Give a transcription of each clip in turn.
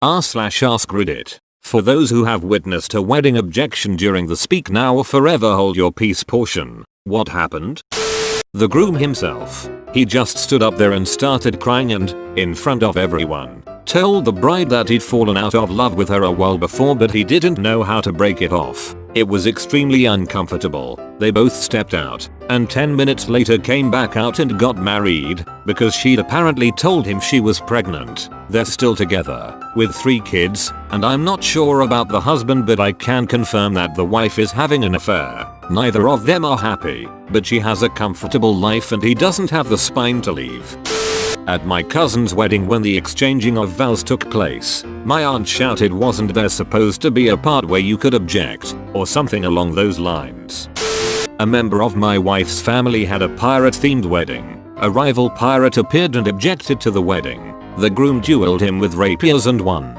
r/AskReddit. For those who have witnessed a wedding objection during the speak now or forever hold your peace portion. What happened? The groom himself. He just stood up there and started crying and, in front of everyone, told the bride that he'd fallen out of love with her a while before but he didn't know how to break it off. It was extremely uncomfortable. They both stepped out, and 10 minutes later came back out and got married, because she'd apparently told him she was pregnant. They're still together, with 3 kids, and I'm not sure about the husband but I can confirm that the wife is having an affair. Neither of them are happy, but she has a comfortable life and he doesn't have the spine to leave. At my cousin's wedding when the exchanging of vows took place, my aunt shouted, "Wasn't there supposed to be a part where you could object?" or something along those lines. A member of my wife's family had a pirate-themed wedding. A rival pirate appeared and objected to the wedding. The groom dueled him with rapiers and won.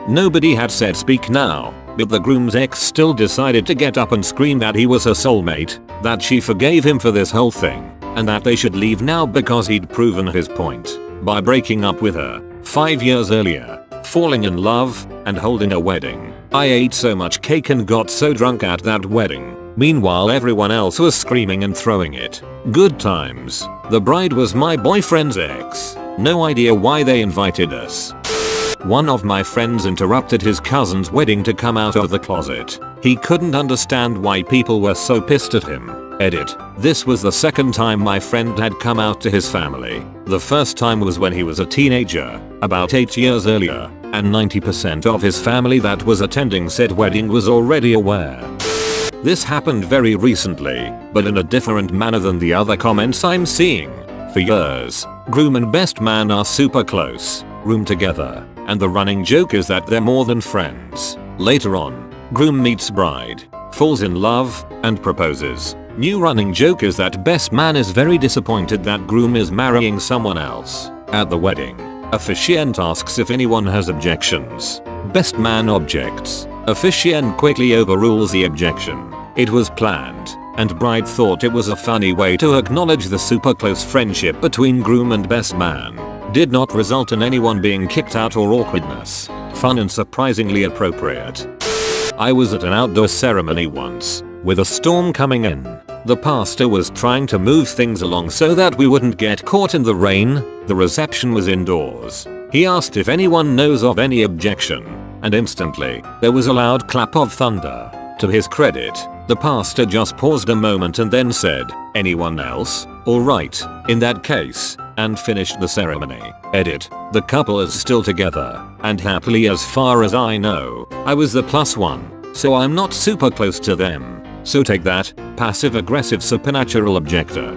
Nobody had said speak now, but the groom's ex still decided to get up and scream that he was her soulmate, that she forgave him for this whole thing, and that they should leave now because he'd proven his point by breaking up with her 5 years earlier, falling in love, and holding a wedding. I ate so much cake and got so drunk at that wedding. Meanwhile everyone else was screaming and throwing it. Good times. The bride was my boyfriend's ex. No idea why they invited us. One of my friends interrupted his cousin's wedding to come out of the closet. He couldn't understand why people were so pissed at him. Edit. This was the second time my friend had come out to his family. The first time was when he was a teenager, about 8 years earlier, and 90% of his family that was attending said wedding was already aware. This happened very recently, but in a different manner than the other comments I'm seeing. For years, groom and best man are super close, room together, and the running joke is that they're more than friends. Later on, groom meets bride, falls in love, and proposes. New running joke is that best man is very disappointed that groom is marrying someone else. At the wedding, officiant asks if anyone has objections. Best man objects. Officiant quickly overrules the objection. It was planned, and bride thought it was a funny way to acknowledge the super close friendship between groom and best man. Did not result in anyone being kicked out or awkwardness. Fun and surprisingly appropriate. I was at an outdoor ceremony once, with a storm coming in. The pastor was trying to move things along so that we wouldn't get caught in the rain. The reception was indoors. He asked if anyone knows of any objection, and instantly, there was a loud clap of thunder. To his credit, the pastor just paused a moment and then said, "Anyone else? Alright, in that case," and finished the ceremony. Edit. The couple is still together, and happily as far as I know. I was the +1, so I'm not super close to them. So take that, passive-aggressive supernatural objector.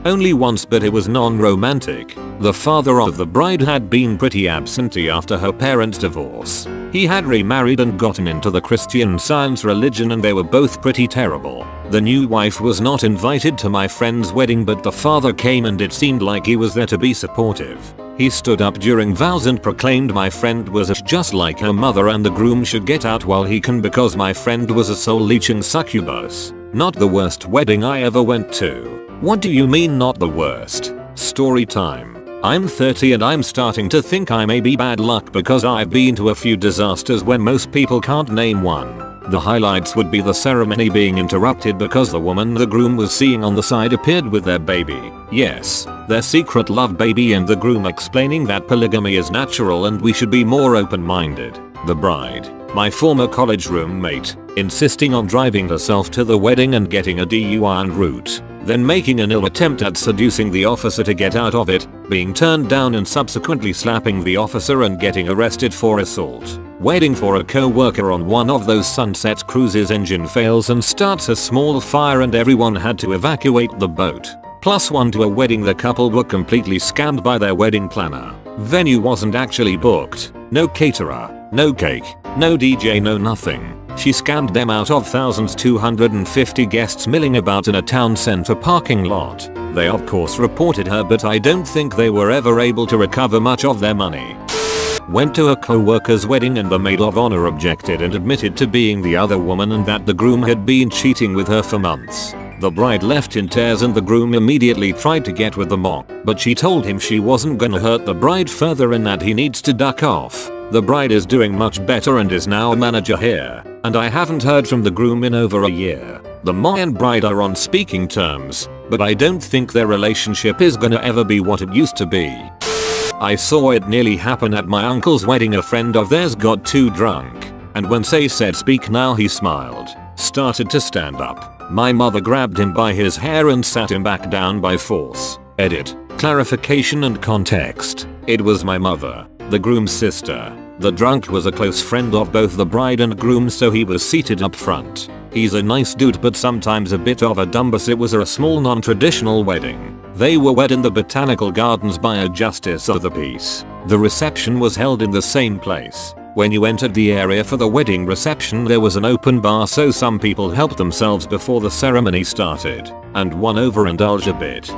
Only once, but it was non-romantic. The father of the bride had been pretty absentee after her parents' divorce. He had remarried and gotten into the Christian Science religion and they were both pretty terrible. The new wife was not invited to my friend's wedding but the father came and it seemed like he was there to be supportive. He stood up during vows and proclaimed my friend was just like her mother and the groom should get out while he can because my friend was a soul-leeching succubus. Not the worst wedding I ever went to. What do you mean not the worst? Story time. I'm 30 and I'm starting to think I may be bad luck because I've been to a few disasters when most people can't name one. The highlights would be the ceremony being interrupted because the woman the groom was seeing on the side appeared with their baby. Yes, their secret love baby, and the groom explaining that polygamy is natural and we should be more open-minded. The bride, my former college roommate, insisting on driving herself to the wedding and getting a DUI en route, then making an ill attempt at seducing the officer to get out of it, being turned down and subsequently slapping the officer and getting arrested for assault. Waiting for a co-worker on one of those sunset cruises, engine fails and starts a small fire and everyone had to evacuate the boat. +1 to a wedding, the couple were completely scammed by their wedding planner. Venue wasn't actually booked, no caterer, no cake, no DJ, no nothing. She scammed them out of thousands. 250 guests milling about in a town center parking lot. They of course reported her but I don't think they were ever able to recover much of their money. Went to a co-worker's wedding and the maid of honor objected and admitted to being the other woman and that the groom had been cheating with her for months. The bride left in tears and the groom immediately tried to get with the mop, but she told him she wasn't gonna hurt the bride further and that he needs to duck off. The bride is doing much better and is now a manager here, and I haven't heard from the groom in over a year. The mom and bride are on speaking terms, but I don't think their relationship is gonna ever be what it used to be. I saw it nearly happen at my uncle's wedding. A friend of theirs got too drunk, and when they said speak now, he smiled, started to stand up. My mother grabbed him by his hair and sat him back down by force. Edit. Clarification and context. It was my mother, the groom's sister. The drunk was a close friend of both the bride and groom, so he was seated up front. He's a nice dude but sometimes a bit of a dumbass. It was a small non-traditional wedding. They were wed in the botanical gardens by a justice of the peace. The reception was held in the same place. When you entered the area for the wedding reception, there was an open bar, so some people helped themselves before the ceremony started, and one overindulged a bit.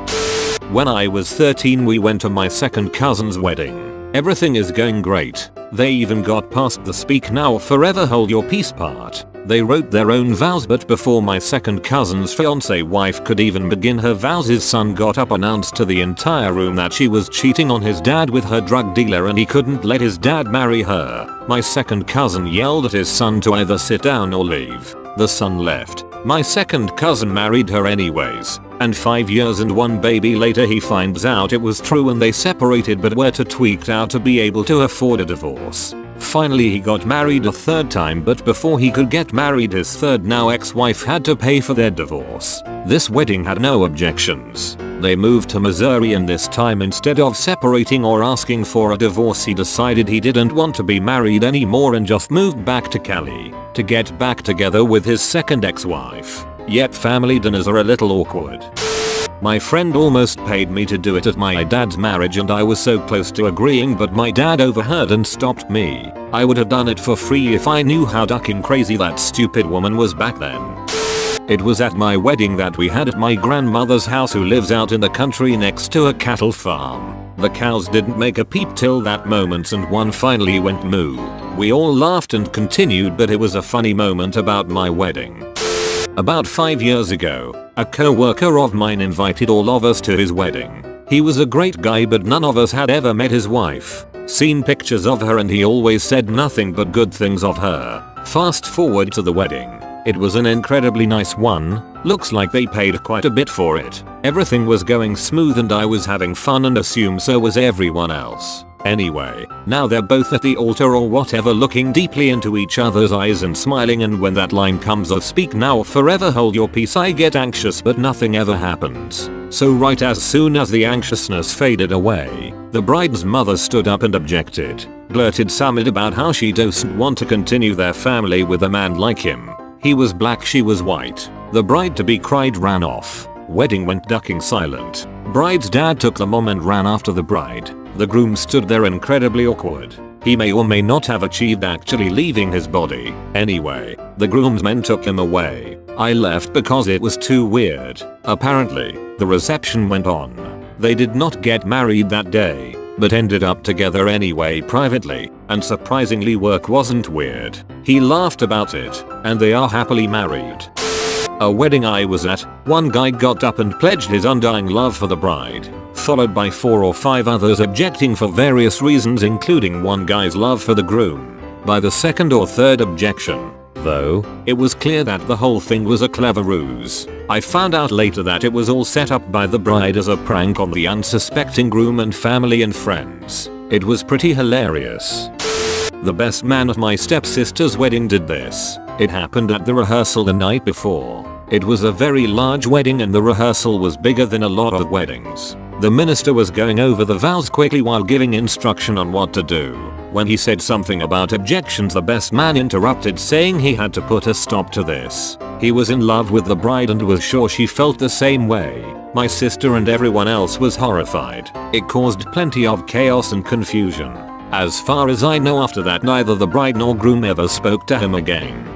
When I was 13, we went to my second cousin's wedding. Everything is going great. They even got past the speak now or forever hold your peace part. They wrote their own vows, but before my second cousin's fiancé wife could even begin her vows, his son got up, announced to the entire room that she was cheating on his dad with her drug dealer and he couldn't let his dad marry her. My second cousin yelled at his son to either sit down or leave. The son left. My second cousin married her anyways, and 5 years and 1 baby later he finds out it was true and they separated, but were too tweaked out to be able to afford a divorce. Finally he got married a third time, but before he could get married, his third now ex-wife had to pay for their divorce. This wedding had no objections. They moved to Missouri, and this time instead of separating or asking for a divorce, he decided he didn't want to be married anymore and just moved back to Cali to get back together with his second ex-wife. Yet family dinners are a little awkward. My friend almost paid me to do it at my dad's marriage and I was so close to agreeing, but my dad overheard and stopped me. I would have done it for free if I knew how ducking crazy that stupid woman was back then. It was at my wedding that we had at my grandmother's house, who lives out in the country next to a cattle farm. The cows didn't make a peep till that moment and one finally went moo. We all laughed and continued, but it was a funny moment about my wedding. About 5 years ago, a co-worker of mine invited all of us to his wedding. He was a great guy, but none of us had ever met his wife, seen pictures of her, and he always said nothing but good things of her. Fast forward to the wedding. It was an incredibly nice one. Looks like they paid quite a bit for it. Everything was going smooth and I was having fun, and assume so was everyone else. Anyway, now they're both at the altar or whatever, looking deeply into each other's eyes and smiling, and when that line comes of speak now or forever hold your peace, I get anxious, but nothing ever happens. So right as soon as the anxiousness faded away, the bride's mother stood up and objected, blurted something about how she doesn't want to continue their family with a man like him. He was black, she was white. The bride-to-be cried, ran off. Wedding went ducking silent. Bride's dad took the mom and ran after the bride. The groom stood there incredibly awkward. He may or may not have achieved actually leaving his body. Anyway, the groomsmen took him away. I left because it was too weird. Apparently, the reception went on. They did not get married that day, but ended up together anyway privately, and surprisingly work wasn't weird. He laughed about it, and they are happily married. A wedding I was at, one guy got up and pledged his undying love for the bride, followed by 4 or 5 others objecting for various reasons, including one guy's love for the groom. By the second or third objection, though, it was clear that the whole thing was a clever ruse. I found out later that it was all set up by the bride as a prank on the unsuspecting groom and family and friends. It was pretty hilarious. The best man at my stepsister's wedding did this. It happened at the rehearsal the night before. It was a very large wedding and the rehearsal was bigger than a lot of weddings. The minister was going over the vows quickly while giving instruction on what to do. When he said something about objections, the best man interrupted, saying he had to put a stop to this. He was in love with the bride and was sure she felt the same way. My sister and everyone else was horrified. It caused plenty of chaos and confusion. As far as I know, after that neither the bride nor groom ever spoke to him again.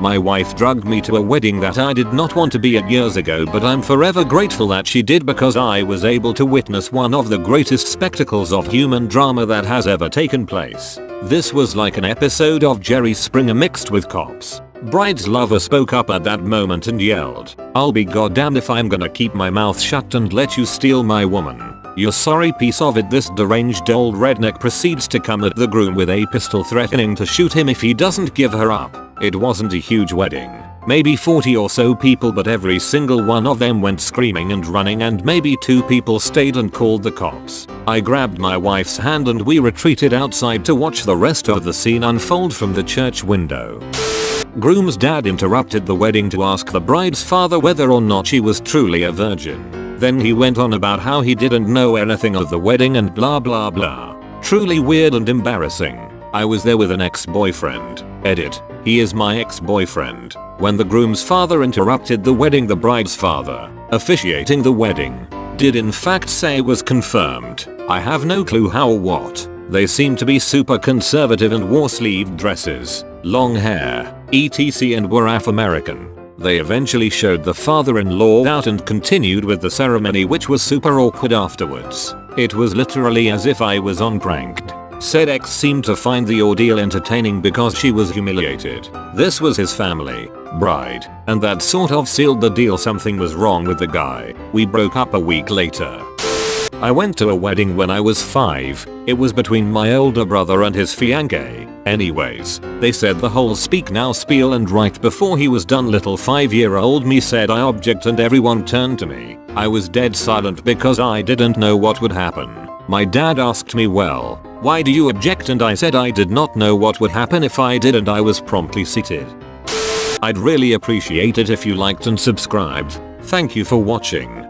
My wife drugged me to a wedding that I did not want to be at years ago, but I'm forever grateful that she did, because I was able to witness one of the greatest spectacles of human drama that has ever taken place. This was like an episode of Jerry Springer mixed with Cops. Bride's lover spoke up at that moment and yelled, "I'll be goddamned if I'm gonna keep my mouth shut and let you steal my woman." "You sorry piece of it." This deranged old redneck proceeds to come at the groom with a pistol, threatening to shoot him if he doesn't give her up. It wasn't a huge wedding. Maybe 40 or so people, but every single one of them went screaming and running, and maybe 2 people stayed and called the cops. I grabbed my wife's hand and we retreated outside to watch the rest of the scene unfold from the church window. Groom's dad interrupted the wedding to ask the bride's father whether or not she was truly a virgin. Then he went on about how he didn't know anything of the wedding and blah blah blah. Truly weird and embarrassing. I was there with an ex-boyfriend. Edit. He is my ex-boyfriend. When the groom's father interrupted the wedding, the bride's father, officiating the wedding, did in fact say it was confirmed. I have no clue how or what. They seemed to be super conservative and wore sleeved dresses, long hair, etc. and were Afro-American. They eventually showed the father-in-law out and continued with the ceremony, which was super awkward afterwards. It was literally as if I was on Pranked. Said ex seemed to find the ordeal entertaining because she was humiliated. This was his family, bride, and that sort of sealed the deal. Something was wrong with the guy. We broke up a week later. I went to a wedding when I was 5. It was between my older brother and his fiancée. Anyways, they said the whole speak now spiel, and right before he was done, little 5-year-old me said, "I object," and everyone turned to me. I was dead silent because I didn't know what would happen. My dad asked me, "Well, why do you object?" And I said I did not know what would happen if I did, and I was promptly seated. I'd really appreciate it if you liked and subscribed. Thank you for watching.